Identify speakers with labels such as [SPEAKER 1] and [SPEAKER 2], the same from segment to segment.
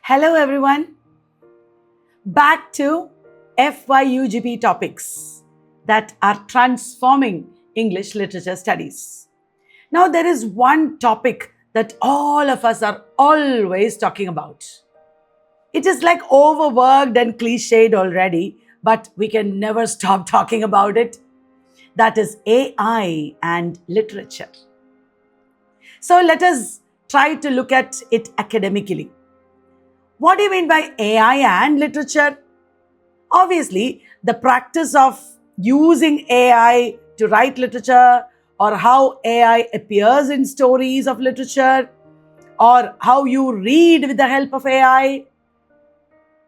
[SPEAKER 1] Hello everyone, back to FYUGP topics that are transforming English literature studies. Now there is one topic that all of us are always talking about. It is like overworked and cliched already, but we can never stop talking about it. That is AI and literature. So let us try to look at it academically. What do you mean by AI and literature? Obviously, the practice of using AI to write literature, or how AI appears in stories of literature, or how you read with the help of AI.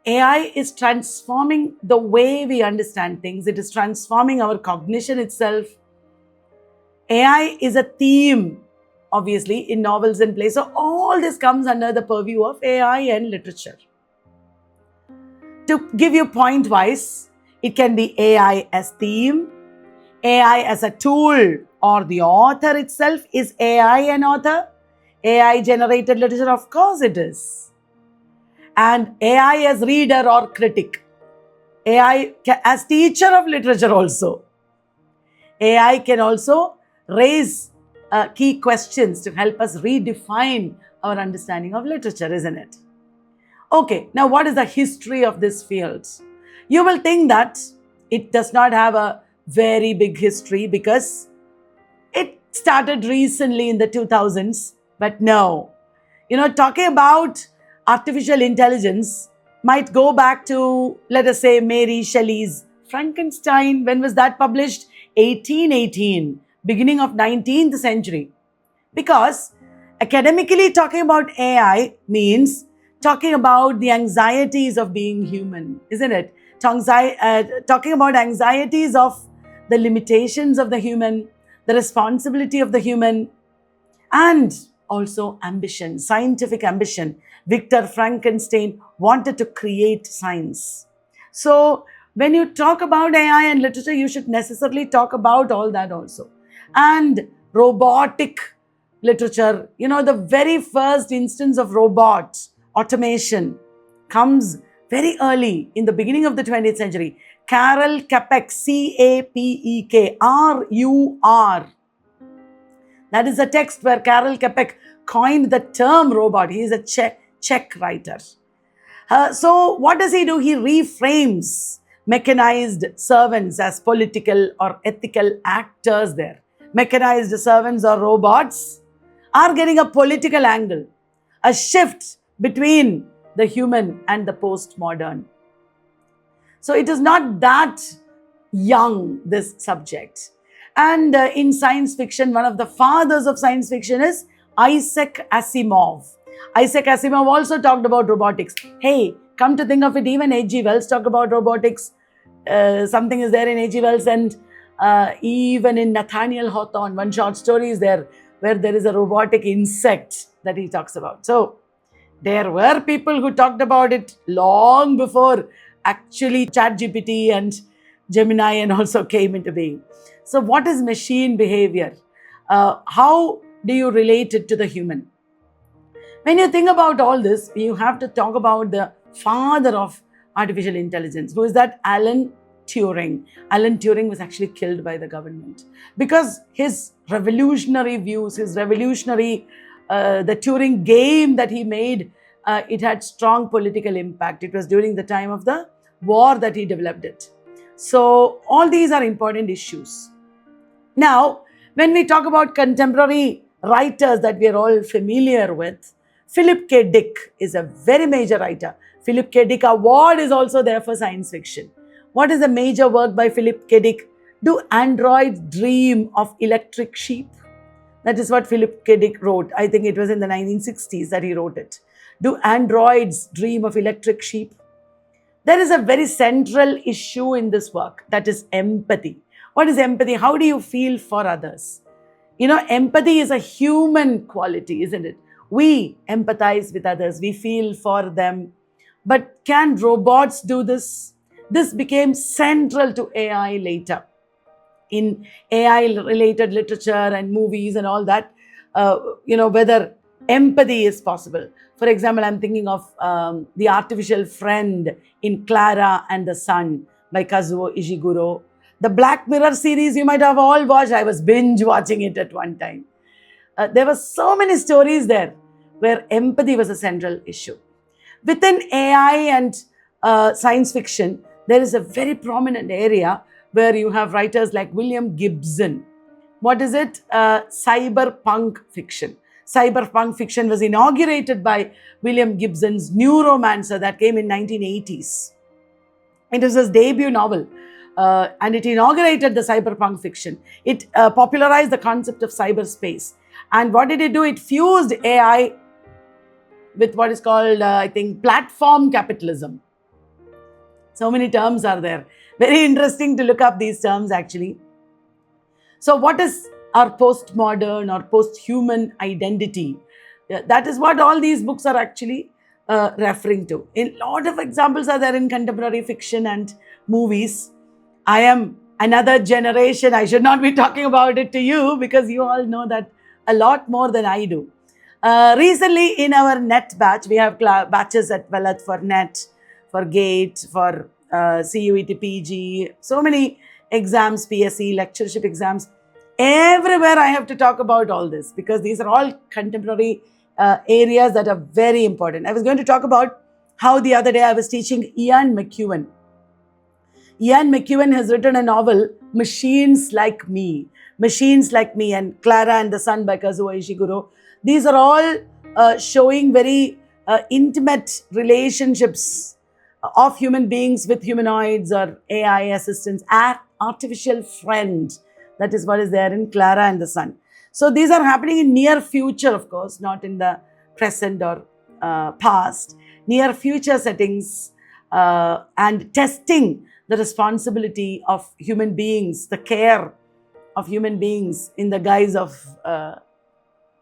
[SPEAKER 1] AI is transforming the way we understand things. It is transforming our cognition itself. AI is a theme, obviously, in novels and plays. So all this comes under the purview of AI and literature. To give you point wise, it can be AI as theme, AI as a tool, or the author itself. Is AI an author? AI generated literature, of course it is. And AI as reader or critic. AI as teacher of literature also. AI can also raise key questions to help us redefine our understanding of literature, isn't it? Okay, now what is the history of this field? You will think that it does not have a very big history because it started recently in the 2000s, but no. Talking about artificial intelligence might go back to, let us say, Mary Shelley's Frankenstein. When was that published? 1818, beginning of 19th century. Because academically talking about AI means talking about the anxieties of being human, isn't it? Talking about anxieties of the limitations of the human, the responsibility of the human, and also ambition, scientific ambition. Victor Frankenstein wanted to create science. So, when you talk about AI and literature, you should necessarily talk about all that also. And robotic literature, the very first instance of robot automation comes very early in the beginning of the 20th century. Karel Capek, Capek, RUR. That is a text where Karel Capek coined the term robot. He is a Czech writer. So what does he do? He reframes mechanized servants as political or ethical actors there. Mechanized servants or robots are getting a political angle, a shift between the human and the postmodern. So it is not that young, this subject. And in science fiction, one of the fathers of science fiction is Isaac Asimov. Isaac Asimov also talked about robotics. Hey, come to think of it, even H.G. Wells talked about robotics. Something is there in H.G. Wells, and even in Nathaniel Hawthorne, one short story is there where there is a robotic insect that he talks about. So there were people who talked about it long before actually ChatGPT and Gemini and also came into being. So what is machine behavior? How do you relate it to the human? When you think about all this, you have to talk about the father of artificial intelligence. Who is that? Alan Turing. Alan Turing was actually killed by the government because his revolutionary views, the Turing game that he made, it had strong political impact. It was during the time of the war that he developed it. So all these are important issues. Now, when we talk about contemporary writers that we are all familiar with, Philip K. Dick is a very major writer. Philip K. Dick Award is also there for science fiction. What is a major work by Philip K. Dick? Do androids dream of electric sheep? That is what Philip K. Dick wrote. I think it was in the 1960s that he wrote it. Do androids dream of electric sheep? There is a very central issue in this work, that is empathy. What is empathy? How do you feel for others? Empathy is a human quality, isn't it? We empathize with others, we feel for them. But can robots do this? This became central to AI later. In AI related literature and movies and all that, whether Empathy is possible. For example, I'm thinking of The Artificial Friend in Clara and the Sun by Kazuo Ishiguro. The Black Mirror series you might have all watched. I was binge watching it at one time. There were so many stories there where empathy was a central issue. Within AI and science fiction, there is a very prominent area where you have writers like William Gibson. What is it? Cyberpunk fiction. Cyberpunk fiction was inaugurated by William Gibson's Neuromancer that came in 1980s. It was his debut novel. And it inaugurated the cyberpunk fiction. It popularized the concept of cyberspace. And what did it do? It fused AI with what is called, I think, platform capitalism. So many terms are there. Very interesting to look up these terms, actually. So what is our postmodern or post-human identity? That is what all these books are actually referring to. A lot of examples are there in contemporary fiction and movies. I am another generation. I should not be talking about it to you because you all know that a lot more than I do. Recently in our NET batch, we have batches at Vellath for NET, for GATE, for CUET PG, so many exams, PSC, lectureship exams. Everywhere I have to talk about all this because these are all contemporary areas that are very important. I was going to talk about how the other day I was teaching Ian McEwan. Ian McEwan has written a novel, Machines Like Me. Machines Like Me and Clara and the Sun by Kazuo Ishiguro. These are all showing very intimate relationships of human beings with humanoids or AI assistants, artificial friend. That is what is there in Clara and the Sun. So these are happening in near future, of course, not in the present or past. Near future settings and testing the responsibility of human beings, the care of human beings in the guise of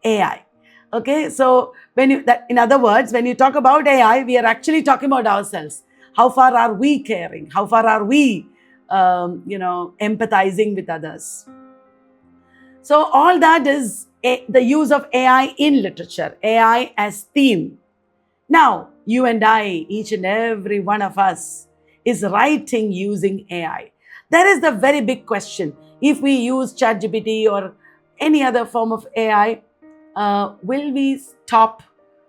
[SPEAKER 1] AI. Okay, so in other words, when you talk about AI, we are actually talking about ourselves. How far are we caring? How far are we, empathizing with others? So all that is the use of AI in literature, AI as theme. Now, you and I, each and every one of us, is writing using AI. There is the very big question. If we use ChatGPT or any other form of AI, will we stop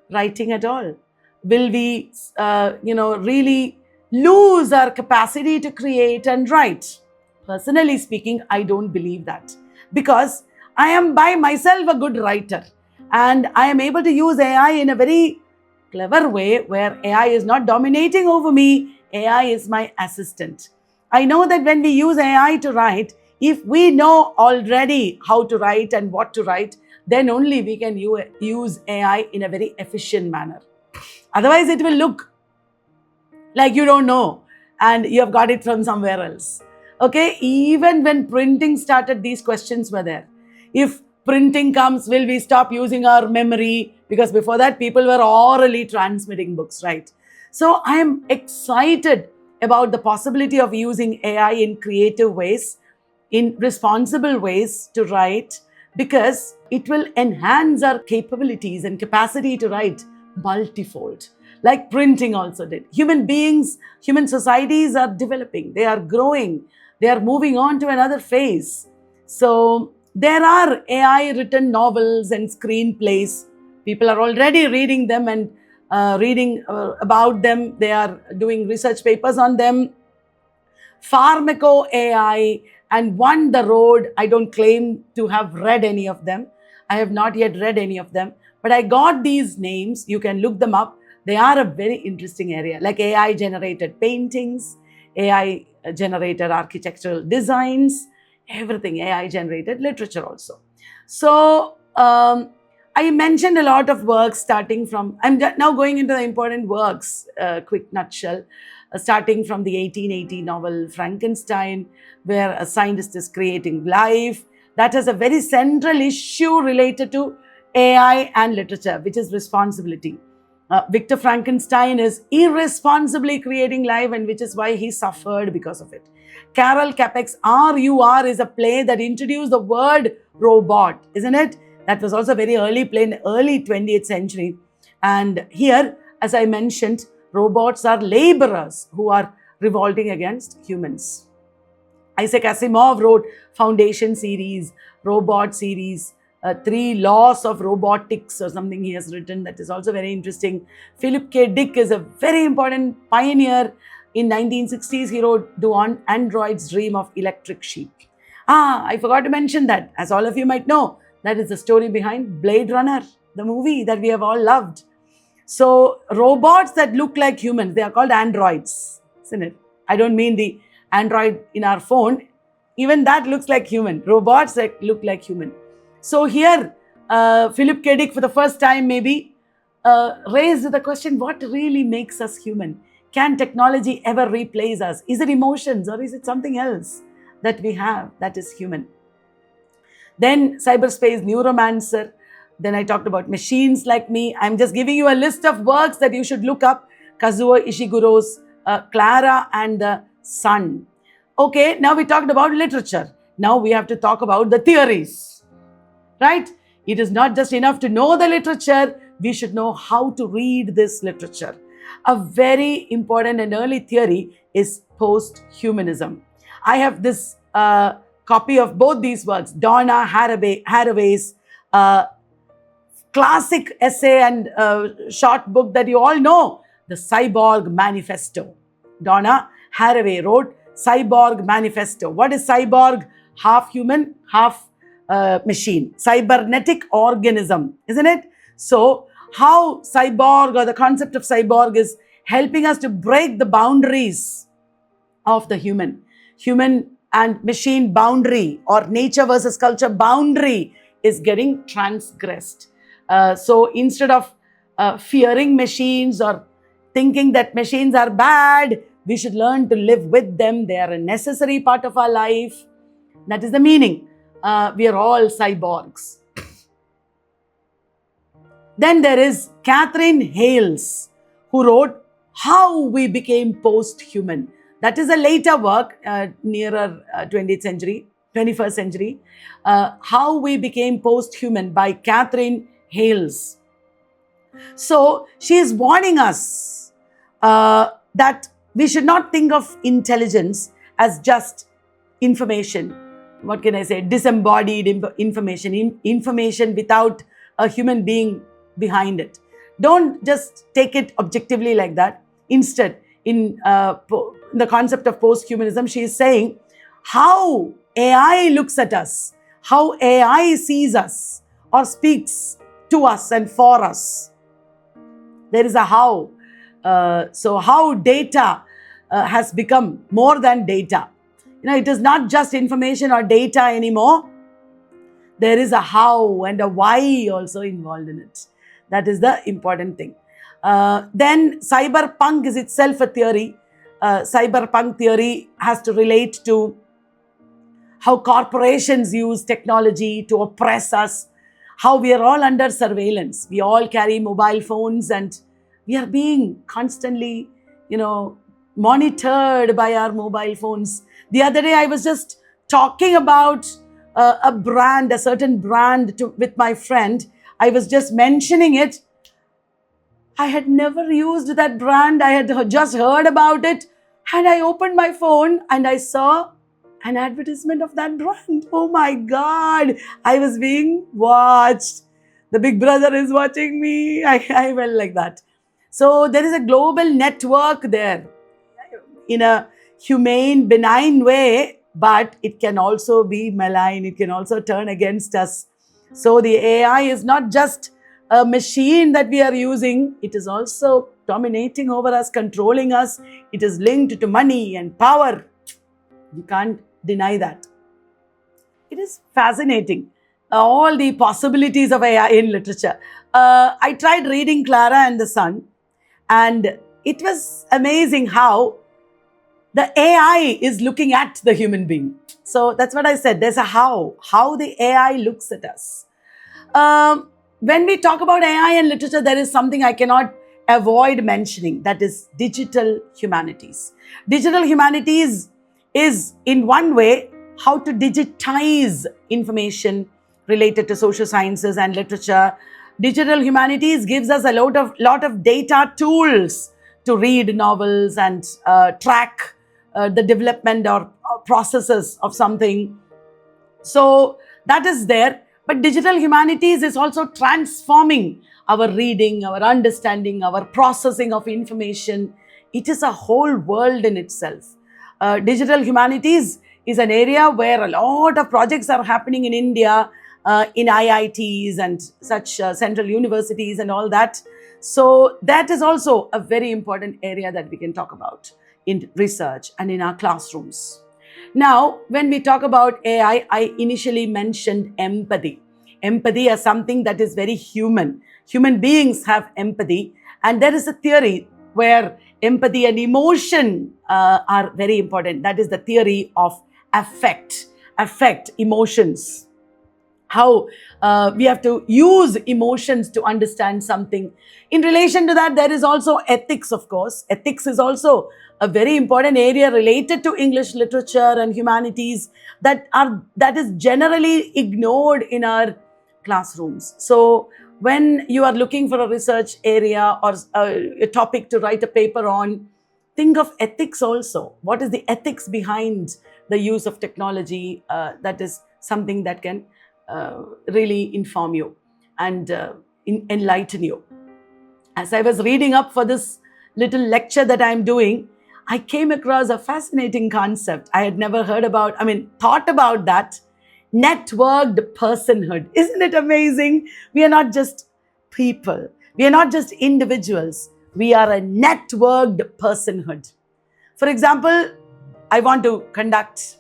[SPEAKER 1] writing at all? Will we, really lose our capacity to create and write? Personally speaking, I don't believe that because I am by myself a good writer and I am able to use AI in a very clever way where AI is not dominating over me. AI is my assistant. I know that when we use AI to write, if we know already how to write and what to write, then only we can use AI in a very efficient manner. Otherwise, it will look like you don't know and you have got it from somewhere else. Okay, even when printing started, these questions were there. If printing comes, will we stop using our memory? Because before that, people were orally transmitting books, right? So I am excited about the possibility of using AI in creative ways, in responsible ways to write, because it will enhance our capabilities and capacity to write multifold, like printing also did. Human beings, human societies are developing, they are growing, they are moving on to another phase. So there are AI written novels and screenplays. People are already reading them and reading about them. They are doing research papers on them. Pharmaco AI and One the Road. I don't claim to have read any of them. I have not yet read any of them, but I got these names. You can look them up. They are a very interesting area, like AI generated paintings, AI generated architectural designs, everything, AI generated literature also. So I mentioned a lot of works starting from, I'm now going into the important works, quick nutshell, starting from the 1880 novel Frankenstein, where a scientist is creating life. That has a very central issue related to AI and literature, which is responsibility. Victor Frankenstein is irresponsibly creating life, and which is why he suffered because of it. Karel Capek's R.U.R. is a play that introduced the word robot, isn't it? That was also very early play in early 20th century. And here, as I mentioned, robots are laborers who are revolting against humans. Isaac Asimov wrote Foundation series, Robot series, 3 Laws of Robotics or something he has written that is also very interesting. Philip K. Dick is a very important pioneer. In 1960s, he wrote Do Androids Dream of Electric Sheep? I forgot to mention that. As all of you might know, that is the story behind Blade Runner, the movie that we have all loved. So robots that look like humans, they are called androids, isn't it? I don't mean the Android in our phone. Even that looks like human. Robots that look like human. So here, Philip K. Dick for the first time maybe raised the question, what really makes us human? Can technology ever replace us? Is it emotions or is it something else that we have that is human? Then Cyberspace Neuromancer. Then I talked about Machines Like Me. I'm just giving you a list of works that you should look up. Kazuo Ishiguro's Clara and the Sun. Okay, now we talked about literature. Now we have to talk about the theories, right? It is not just enough to know the literature. We should know how to read this literature. A very important and early theory is post-humanism. I have this copy of both these works, Donna Haraway's classic essay and short book that you all know, The Cyborg Manifesto. Donna Haraway wrote Cyborg Manifesto. What is cyborg? Half human, half machine. Cybernetic organism, isn't it? So how cyborg or the concept of cyborg is helping us to break the boundaries of the human and machine boundary, or nature versus culture boundary is getting transgressed. So instead of fearing machines or thinking that machines are bad, we should learn to live with them. They are a necessary part of our life. That is the meaning. We are all cyborgs. Then there is Catherine Hales, who wrote How We Became Post-Human. That is a later work, nearer 21st century. How We Became Post-Human by Catherine Hales. So she is warning us that we should not think of intelligence as just information. What can I say? Disembodied information, information without a human being behind it. Don't just take it objectively like that. Instead, in the concept of post-humanism, she is saying how AI looks at us, how AI sees us or speaks to us and for us. There is a how. So how data has become more than data. It is not just information or data anymore. There is a how and a why also involved in it. That is the important thing. Then cyberpunk is itself a theory. Cyberpunk theory has to relate to how corporations use technology to oppress us, how we are all under surveillance. We all carry mobile phones and we are being constantly, monitored by our mobile phones. The other day, I was just talking about a certain brand with my friend. I was just mentioning it. I had never used that brand. I had just heard about it. And I opened my phone and I saw an advertisement of that brand. Oh my God. I was being watched. The big brother is watching me. I felt like that. So there is a global network there in a humane, benign way, but it can also be malign. It can also turn against us. So the AI is not just a machine that we are using. It is also dominating over us, controlling us. It is linked to money and power. You can't deny that. It is fascinating, all the possibilities of AI in literature. I tried reading Clara and the Sun, and it was amazing how the AI is looking at the human being. So that's what I said. There's a how the AI looks at us. When we talk about AI and literature, there is something I cannot avoid mentioning. That is digital humanities. Digital humanities is, in one way, how to digitize information related to social sciences and literature. Digital humanities gives us a lot of data tools to read novels and track the development or processes of something. So that is there. But digital humanities is also transforming our reading, our understanding, our processing of information. It is a whole world in itself. Digital humanities is an area where a lot of projects are happening in India, in IITs and such central universities and all that. So that is also a very important area that we can talk about in research and in our classrooms. Now, when we talk about AI, I initially mentioned empathy. Empathy as something that is very human. Human beings have empathy, and there is a theory where empathy and emotion are very important. That is the theory of affect, emotions. How we have to use emotions to understand something. In relation to that, there is also ethics, of course. Ethics is also a very important area related to English literature and humanities that is generally ignored in our classrooms. So when you are looking for a research area or a topic to write a paper on, think of ethics also. What is the ethics behind the use of technology? That is something that can really inform you and enlighten you. As I was reading up for this little lecture that I'm doing, I came across a fascinating concept. I had never thought about that. Networked personhood. Isn't it amazing? We are not just people. We are not just individuals. We are a networked personhood. For example, I want to conduct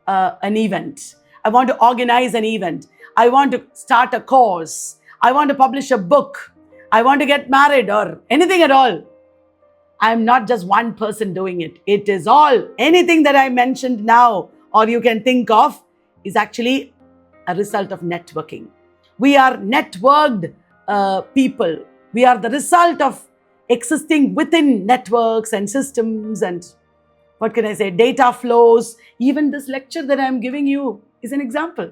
[SPEAKER 1] an event. I want to organize an event. I want to start a course. I want to publish a book. I want to get married or anything at all. I'm not just one person doing it. It is all. Anything that I mentioned now or you can think of is actually a result of networking. We are networked people. We are the result of existing within networks and systems and what can I say, data flows. Even this lecture that I'm giving you is an example.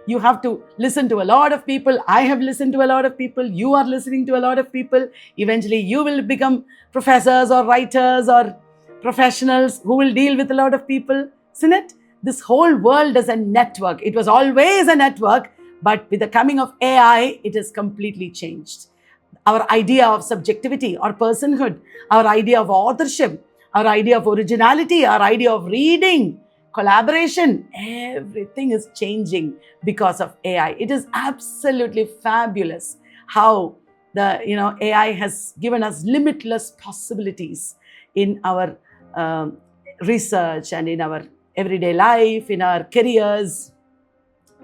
[SPEAKER 1] You have to listen to a lot of people. I have listened to a lot of people. You are listening to a lot of people. Eventually, you will become professors or writers or professionals who will deal with a lot of people. Isn't it? This whole world is a network. It was always a network, but with the coming of AI, it has completely changed. Our idea of subjectivity or personhood, our idea of authorship, our idea of originality, our idea of reading, collaboration, everything is changing because of AI. It is absolutely fabulous how the AI has given us limitless possibilities in our research and in our everyday life, in our careers,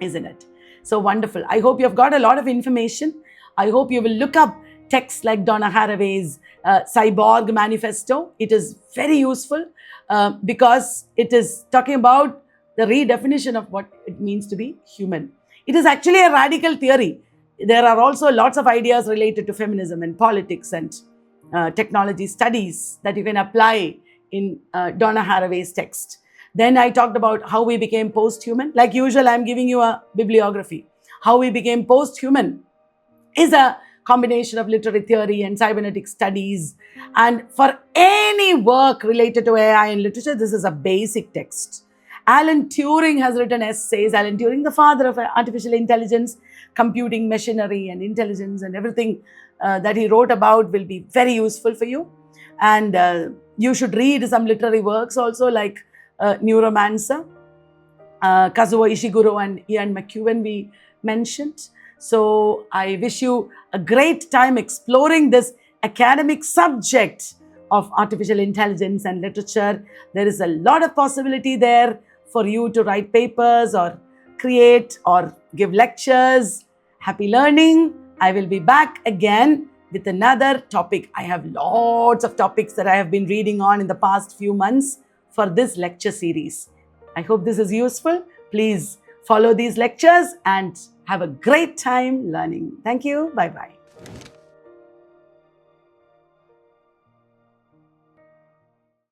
[SPEAKER 1] isn't it? So wonderful. I hope you have got a lot of information. I hope you will look up texts like Donna Haraway's Cyborg Manifesto. It is very useful because it is talking about the redefinition of what it means to be human. It is actually a radical theory. There are also lots of ideas related to feminism and politics and technology studies that you can apply in Donna Haraway's text. Then I talked about how we became post-human. Like usual, I'm giving you a bibliography. How we became post-human is a combination of literary theory and cybernetic studies. And for any work related to AI and literature, this is a basic text. Alan Turing has written essays. Alan Turing, the father of artificial intelligence, computing machinery and intelligence and everything that he wrote about will be very useful for you. And you should read some literary works also like Neuromancer, Kazuo Ishiguro and Ian McEwan we mentioned. So I wish you a great time exploring this academic subject of artificial intelligence and literature. There is a lot of possibility there for you to write papers or create or give lectures. Happy learning. I will be back again with another topic. I have lots of topics that I have been reading on in the past few months for this lecture series. I hope this is useful. Please follow these lectures and have a great time learning. Thank you. Bye-bye.